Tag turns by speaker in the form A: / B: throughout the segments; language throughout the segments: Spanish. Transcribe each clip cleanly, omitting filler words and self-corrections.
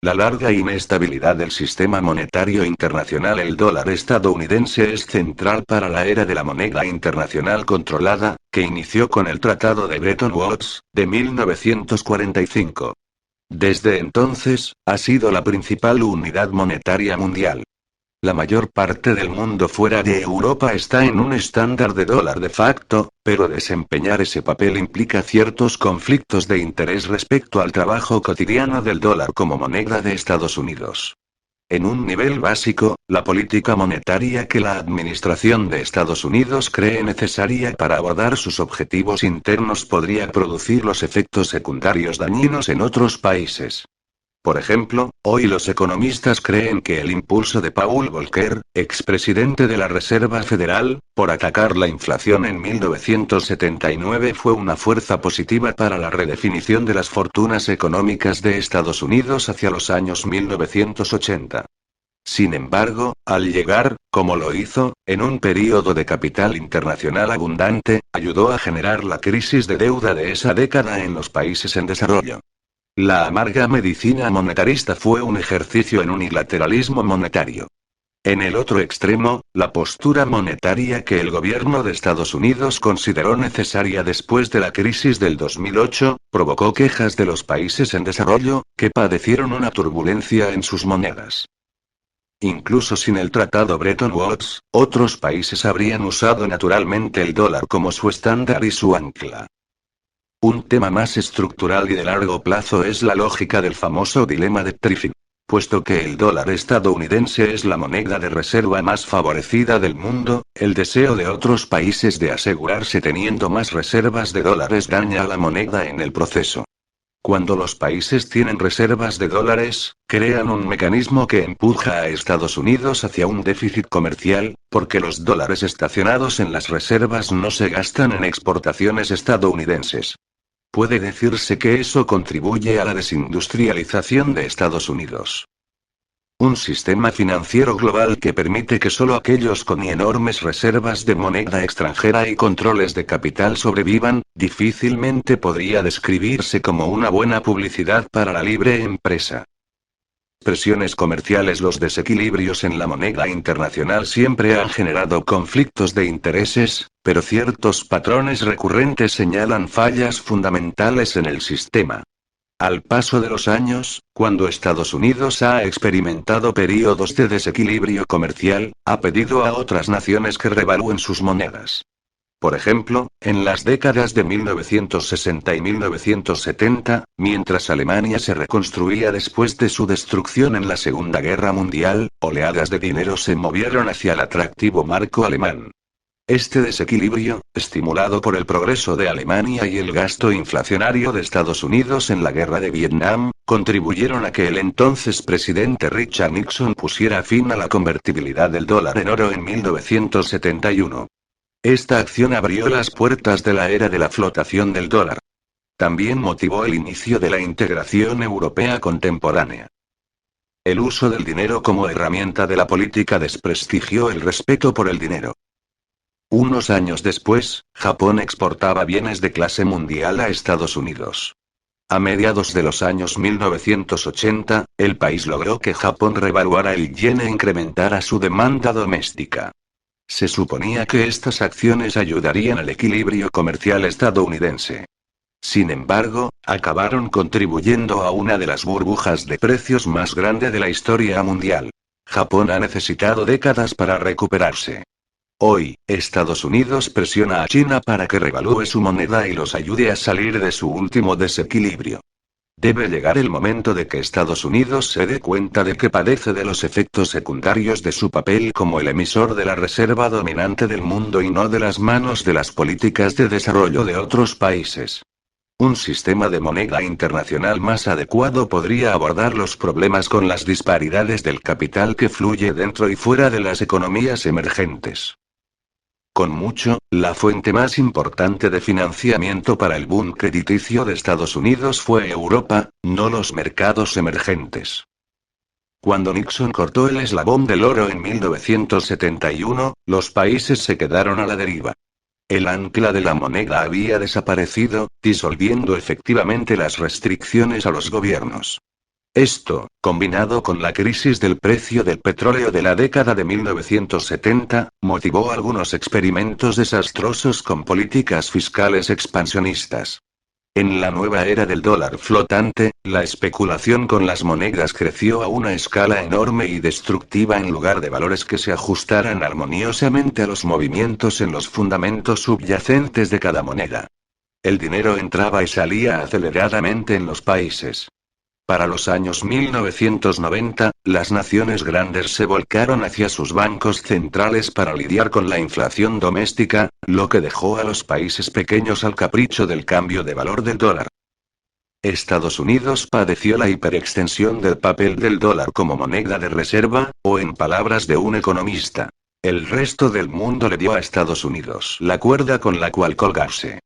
A: La larga inestabilidad del sistema monetario internacional. El dólar estadounidense es central para la era de la moneda internacional controlada, que inició con el Tratado de Bretton Woods, de 1945. Desde entonces, ha sido la principal unidad monetaria mundial. La mayor parte del mundo fuera de Europa está en un estándar de dólar de facto, pero desempeñar ese papel implica ciertos conflictos de interés respecto al trabajo cotidiano del dólar como moneda de Estados Unidos. En un nivel básico, la política monetaria que la Administración de Estados Unidos cree necesaria para abordar sus objetivos internos podría producir los efectos secundarios dañinos en otros países. Por ejemplo, hoy los economistas creen que el impulso de Paul Volcker, expresidente de la Reserva Federal, por atacar la inflación en 1979 fue una fuerza positiva para la redefinición de las fortunas económicas de Estados Unidos hacia los años 1980. Sin embargo, al llegar, como lo hizo, en un período de capital internacional abundante, ayudó a generar la crisis de deuda de esa década en los países en desarrollo. La amarga medicina monetarista fue un ejercicio en unilateralismo monetario. En el otro extremo, la postura monetaria que el gobierno de Estados Unidos consideró necesaria después de la crisis del 2008, provocó quejas de los países en desarrollo, que padecieron una turbulencia en sus monedas. Incluso sin el Tratado Bretton Woods, otros países habrían usado naturalmente el dólar como su estándar y su ancla. Un tema más estructural y de largo plazo es la lógica del famoso dilema de Triffin. Puesto que el dólar estadounidense es la moneda de reserva más favorecida del mundo, el deseo de otros países de asegurarse teniendo más reservas de dólares daña a la moneda en el proceso. Cuando los países tienen reservas de dólares, crean un mecanismo que empuja a Estados Unidos hacia un déficit comercial, porque los dólares estacionados en las reservas no se gastan en exportaciones estadounidenses. Puede decirse que eso contribuye a la desindustrialización de Estados Unidos. Un sistema financiero global que permite que solo aquellos con enormes reservas de moneda extranjera y controles de capital sobrevivan, difícilmente podría describirse como una buena publicidad para la libre empresa. Presiones comerciales. Los desequilibrios en la moneda internacional siempre han generado conflictos de intereses, pero ciertos patrones recurrentes señalan fallas fundamentales en el sistema. Al paso de los años, cuando Estados Unidos ha experimentado periodos de desequilibrio comercial, ha pedido a otras naciones que revalúen sus monedas. Por ejemplo, en las décadas de 1960 y 1970, mientras Alemania se reconstruía después de su destrucción en la Segunda Guerra Mundial, oleadas de dinero se movieron hacia el atractivo marco alemán. Este desequilibrio, estimulado por el progreso de Alemania y el gasto inflacionario de Estados Unidos en la guerra de Vietnam, contribuyeron a que el entonces presidente Richard Nixon pusiera fin a la convertibilidad del dólar en oro en 1971. Esta acción abrió las puertas de la era de la flotación del dólar. También motivó el inicio de la integración europea contemporánea. El uso del dinero como herramienta de la política desprestigió el respeto por el dinero. Unos años después, Japón exportaba bienes de clase mundial a Estados Unidos. A mediados de los años 1980, el país logró que Japón revaluara el yen e incrementara su demanda doméstica. Se suponía que estas acciones ayudarían al equilibrio comercial estadounidense. Sin embargo, acabaron contribuyendo a una de las burbujas de precios más grande de la historia mundial. Japón ha necesitado décadas para recuperarse. Hoy, Estados Unidos presiona a China para que revalúe su moneda y los ayude a salir de su último desequilibrio. Debe llegar el momento de que Estados Unidos se dé cuenta de que padece de los efectos secundarios de su papel como el emisor de la reserva dominante del mundo y no de las manos de las políticas de desarrollo de otros países. Un sistema de moneda internacional más adecuado podría abordar los problemas con las disparidades del capital que fluye dentro y fuera de las economías emergentes. Con mucho, la fuente más importante de financiamiento para el boom crediticio de Estados Unidos fue Europa, no los mercados emergentes. Cuando Nixon cortó el eslabón del oro en 1971, los países se quedaron a la deriva. El ancla de la moneda había desaparecido, disolviendo efectivamente las restricciones a los gobiernos. Esto, combinado con la crisis del precio del petróleo de la década de 1970, motivó algunos experimentos desastrosos con políticas fiscales expansionistas. En la nueva era del dólar flotante, la especulación con las monedas creció a una escala enorme y destructiva en lugar de valores que se ajustaran armoniosamente a los movimientos en los fundamentos subyacentes de cada moneda. El dinero entraba y salía aceleradamente en los países. Para los años 1990, las naciones grandes se volcaron hacia sus bancos centrales para lidiar con la inflación doméstica, lo que dejó a los países pequeños al capricho del cambio de valor del dólar. Estados Unidos padeció la hiperextensión del papel del dólar como moneda de reserva, o en palabras de un economista, el resto del mundo le dio a Estados Unidos la cuerda con la cual colgarse.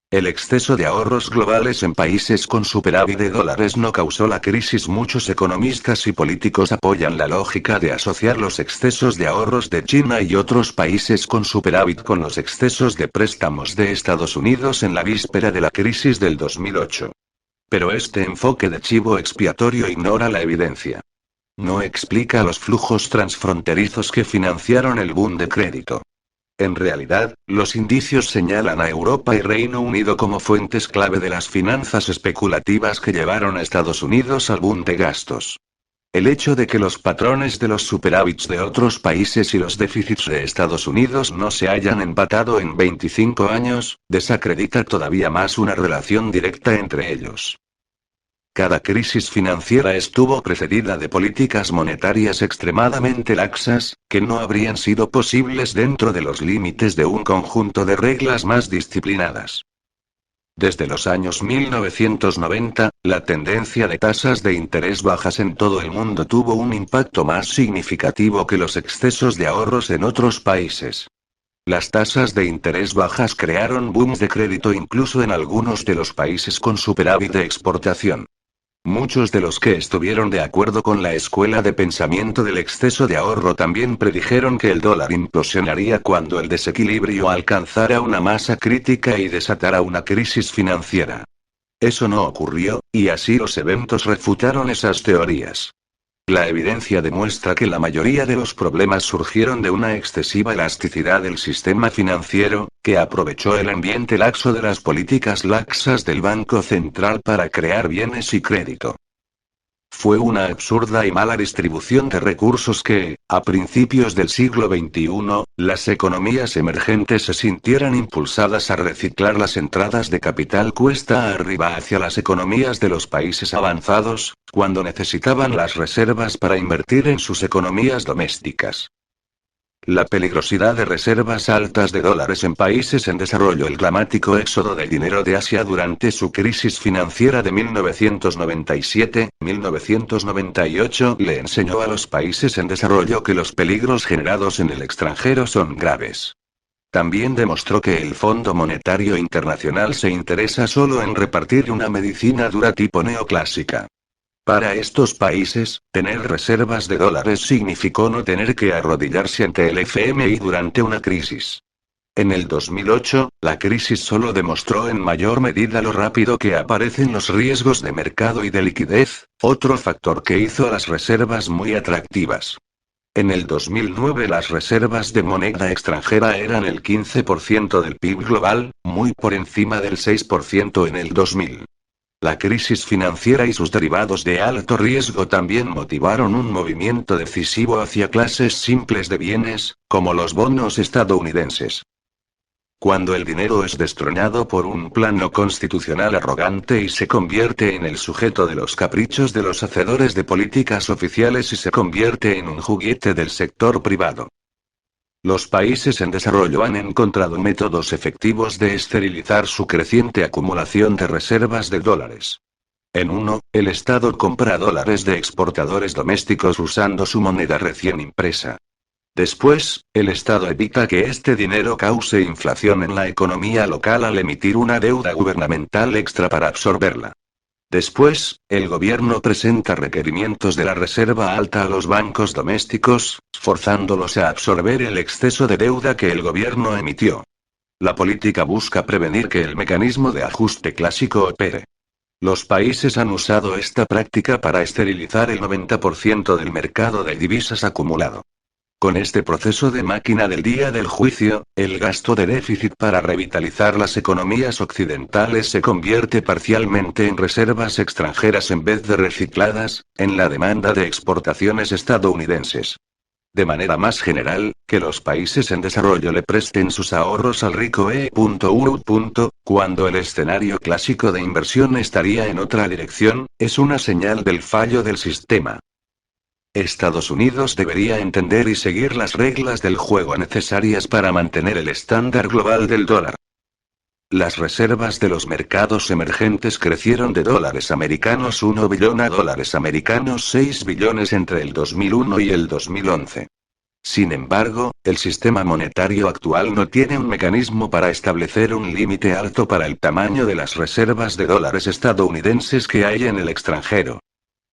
A: El exceso de ahorros globales en países con superávit de dólares no causó la crisis. Muchos economistas y políticos apoyan la lógica de asociar los excesos de ahorros de China y otros países con superávit con los excesos de préstamos de Estados Unidos en la víspera de la crisis del 2008. Pero este enfoque de chivo expiatorio ignora la evidencia. No explica los flujos transfronterizos que financiaron el boom de crédito. En realidad, los indicios señalan a Europa y Reino Unido como fuentes clave de las finanzas especulativas que llevaron a Estados Unidos al boom de gastos. El hecho de que los patrones de los superávits de otros países y los déficits de Estados Unidos no se hayan empatado en 25 años, desacredita todavía más una relación directa entre ellos. Cada crisis financiera estuvo precedida de políticas monetarias extremadamente laxas, que no habrían sido posibles dentro de los límites de un conjunto de reglas más disciplinadas. Desde los años 1990, la tendencia de tasas de interés bajas en todo el mundo tuvo un impacto más significativo que los excesos de ahorros en otros países. Las tasas de interés bajas crearon booms de crédito incluso en algunos de los países con superávit de exportación. Muchos de los que estuvieron de acuerdo con la escuela de pensamiento del exceso de ahorro también predijeron que el dólar implosionaría cuando el desequilibrio alcanzara una masa crítica y desatara una crisis financiera. Eso no ocurrió, y así los eventos refutaron esas teorías. La evidencia demuestra que la mayoría de los problemas surgieron de una excesiva elasticidad del sistema financiero, que aprovechó el ambiente laxo de las políticas laxas del Banco Central para crear bienes y crédito. Fue una absurda y mala distribución de recursos que, a principios del siglo XXI, las economías emergentes se sintieran impulsadas a reciclar las entradas de capital cuesta arriba hacia las economías de los países avanzados, cuando necesitaban las reservas para invertir en sus economías domésticas. La peligrosidad de reservas altas de dólares en países en desarrollo. El dramático éxodo de dinero de Asia durante su crisis financiera de 1997-1998 le enseñó a los países en desarrollo que los peligros generados en el extranjero son graves. También demostró que el Fondo Monetario Internacional se interesa solo en repartir una medicina dura tipo neoclásica. Para estos países, tener reservas de dólares significó no tener que arrodillarse ante el FMI durante una crisis. En el 2008, la crisis solo demostró en mayor medida lo rápido que aparecen los riesgos de mercado y de liquidez, otro factor que hizo a las reservas muy atractivas. En el 2009 las reservas de moneda extranjera eran el 15% del PIB global, muy por encima del 6% en el 2000. La crisis financiera y sus derivados de alto riesgo también motivaron un movimiento decisivo hacia clases simples de bienes, como los bonos estadounidenses. Cuando el dinero es destronado por un plano constitucional arrogante y se convierte en el sujeto de los caprichos de los hacedores de políticas oficiales y se convierte en un juguete del sector privado. Los países en desarrollo han encontrado métodos efectivos de esterilizar su creciente acumulación de reservas de dólares. En uno, el Estado compra dólares de exportadores domésticos usando su moneda recién impresa. Después, el Estado evita que este dinero cause inflación en la economía local al emitir una deuda gubernamental extra para absorberla. Después, el gobierno presenta requerimientos de la reserva alta a los bancos domésticos, forzándolos a absorber el exceso de deuda que el gobierno emitió. La política busca prevenir que el mecanismo de ajuste clásico opere. Los países han usado esta práctica para esterilizar el 90% del mercado de divisas acumulado. Con este proceso de máquina del día del juicio, el gasto de déficit para revitalizar las economías occidentales se convierte parcialmente en reservas extranjeras en vez de recicladas, en la demanda de exportaciones estadounidenses. De manera más general, que los países en desarrollo le presten sus ahorros al rico E.U. Cuando el escenario clásico de inversión estaría en otra dirección, es una señal del fallo del sistema. Estados Unidos debería entender y seguir las reglas del juego necesarias para mantener el estándar global del dólar. Las reservas de los mercados emergentes crecieron de dólares americanos 1 billón a dólares americanos 6 billones entre el 2001 y el 2011. Sin embargo, el sistema monetario actual no tiene un mecanismo para establecer un límite alto para el tamaño de las reservas de dólares estadounidenses que hay en el extranjero.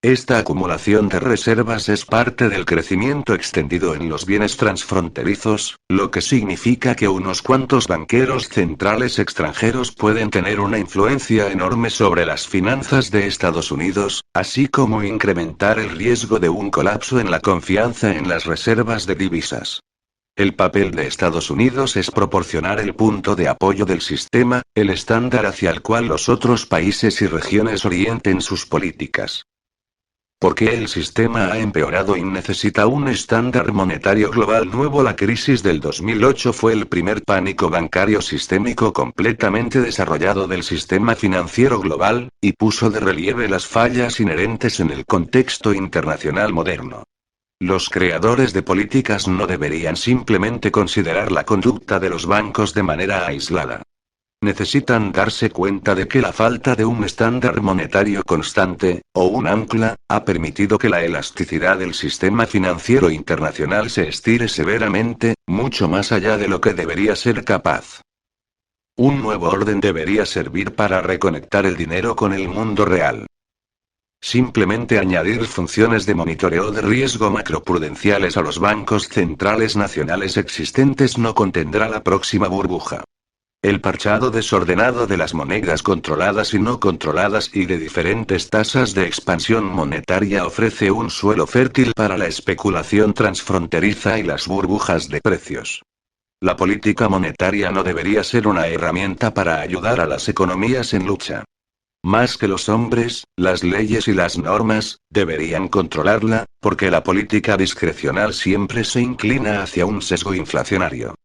A: Esta acumulación de reservas es parte del crecimiento extendido en los bienes transfronterizos, lo que significa que unos cuantos banqueros centrales extranjeros pueden tener una influencia enorme sobre las finanzas de Estados Unidos, así como incrementar el riesgo de un colapso en la confianza en las reservas de divisas. El papel de Estados Unidos es proporcionar el punto de apoyo del sistema, el estándar hacia el cual los otros países y regiones orienten sus políticas. ¿Por qué el sistema ha empeorado y necesita un estándar monetario global nuevo? La crisis del 2008 fue el primer pánico bancario sistémico completamente desarrollado del sistema financiero global, y puso de relieve las fallas inherentes en el contexto internacional moderno. Los creadores de políticas no deberían simplemente considerar la conducta de los bancos de manera aislada. Necesitan darse cuenta de que la falta de un estándar monetario constante, o un ancla, ha permitido que la elasticidad del sistema financiero internacional se estire severamente, mucho más allá de lo que debería ser capaz. Un nuevo orden debería servir para reconectar el dinero con el mundo real. Simplemente añadir funciones de monitoreo de riesgo macroprudenciales a los bancos centrales nacionales existentes no contendrá la próxima burbuja. El parchado desordenado de las monedas controladas y no controladas y de diferentes tasas de expansión monetaria ofrece un suelo fértil para la especulación transfronteriza y las burbujas de precios. La política monetaria no debería ser una herramienta para ayudar a las economías en lucha. Más que los hombres, las leyes y las normas, deberían controlarla, porque la política discrecional siempre se inclina hacia un sesgo inflacionario.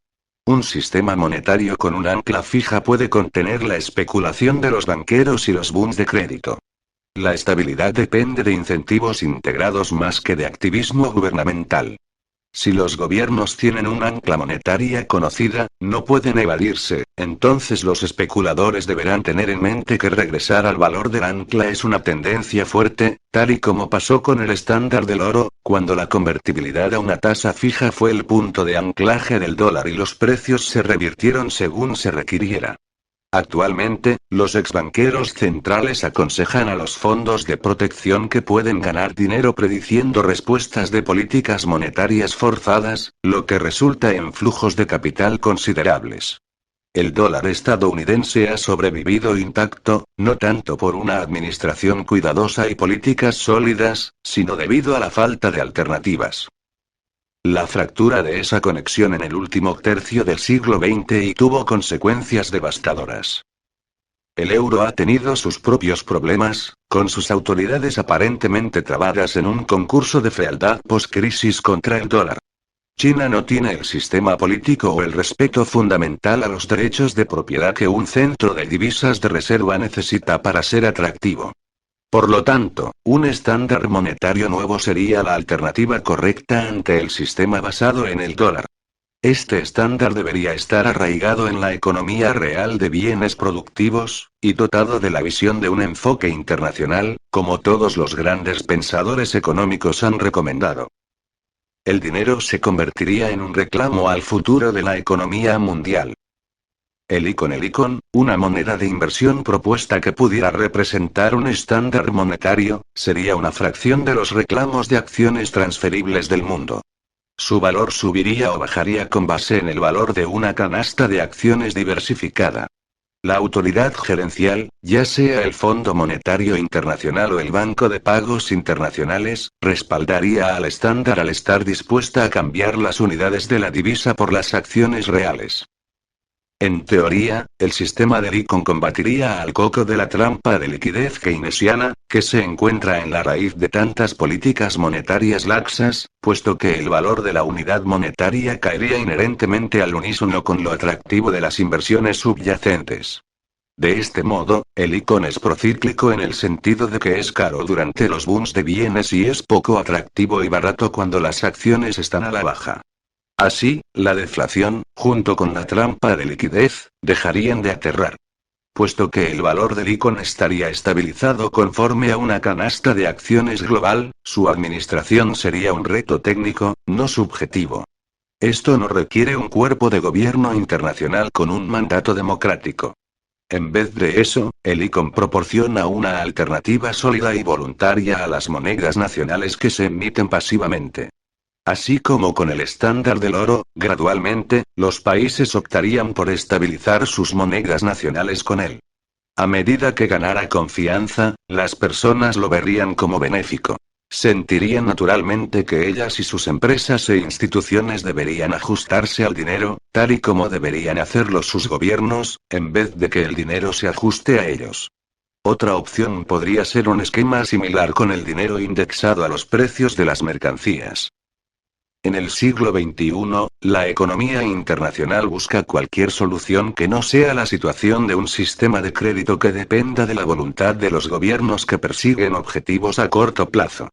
A: Un sistema monetario con un ancla fija puede contener la especulación de los banqueros y los booms de crédito. La estabilidad depende de incentivos integrados más que de activismo gubernamental. Si los gobiernos tienen un ancla monetaria conocida, no pueden evadirse, entonces los especuladores deberán tener en mente que regresar al valor del ancla es una tendencia fuerte, tal y como pasó con el estándar del oro, cuando la convertibilidad a una tasa fija fue el punto de anclaje del dólar y los precios se revirtieron según se requiriera. Actualmente, los exbanqueros centrales aconsejan a los fondos de protección que pueden ganar dinero prediciendo respuestas de políticas monetarias forzadas, lo que resulta en flujos de capital considerables. El dólar estadounidense ha sobrevivido intacto, no tanto por una administración cuidadosa y políticas sólidas, sino debido a la falta de alternativas. La fractura de esa conexión en el último tercio del siglo XX y tuvo consecuencias devastadoras. El euro ha tenido sus propios problemas, con sus autoridades aparentemente trabadas en un concurso de fealdad post-crisis contra el dólar. China no tiene el sistema político o el respeto fundamental a los derechos de propiedad que un centro de divisas de reserva necesita para ser atractivo. Por lo tanto, un estándar monetario nuevo sería la alternativa correcta ante el sistema basado en el dólar. Este estándar debería estar arraigado en la economía real de bienes productivos, y dotado de la visión de un enfoque internacional, como todos los grandes pensadores económicos han recomendado. El dinero se convertiría en un reclamo al futuro de la economía mundial. El icon, una moneda de inversión propuesta que pudiera representar un estándar monetario, sería una fracción de los reclamos de acciones transferibles del mundo. Su valor subiría o bajaría con base en el valor de una canasta de acciones diversificada. La autoridad gerencial, ya sea el Fondo Monetario Internacional o el Banco de Pagos Internacionales, respaldaría al estándar al estar dispuesta a cambiar las unidades de la divisa por las acciones reales. En teoría, el sistema de Lincoln combatiría al coco de la trampa de liquidez keynesiana, que se encuentra en la raíz de tantas políticas monetarias laxas, puesto que el valor de la unidad monetaria caería inherentemente al unísono con lo atractivo de las inversiones subyacentes. De este modo, el Lincoln es procíclico en el sentido de que es caro durante los booms de bienes y es poco atractivo y barato cuando las acciones están a la baja. Así, la deflación, junto con la trampa de liquidez, dejarían de aterrar. Puesto que el valor del icono estaría estabilizado conforme a una canasta de acciones global, su administración sería un reto técnico, no subjetivo. Esto no requiere un cuerpo de gobierno internacional con un mandato democrático. En vez de eso, el ICON proporciona una alternativa sólida y voluntaria a las monedas nacionales que se emiten pasivamente. Así como con el estándar del oro, gradualmente, los países optarían por estabilizar sus monedas nacionales con él. A medida que ganara confianza, las personas lo verían como benéfico. Sentirían naturalmente que ellas y sus empresas e instituciones deberían ajustarse al dinero, tal y como deberían hacerlo sus gobiernos, en vez de que el dinero se ajuste a ellos. Otra opción podría ser un esquema similar con el dinero indexado a los precios de las mercancías. En el siglo XXI, la economía internacional busca cualquier solución que no sea la situación de un sistema de crédito que dependa de la voluntad de los gobiernos que persiguen objetivos a corto plazo.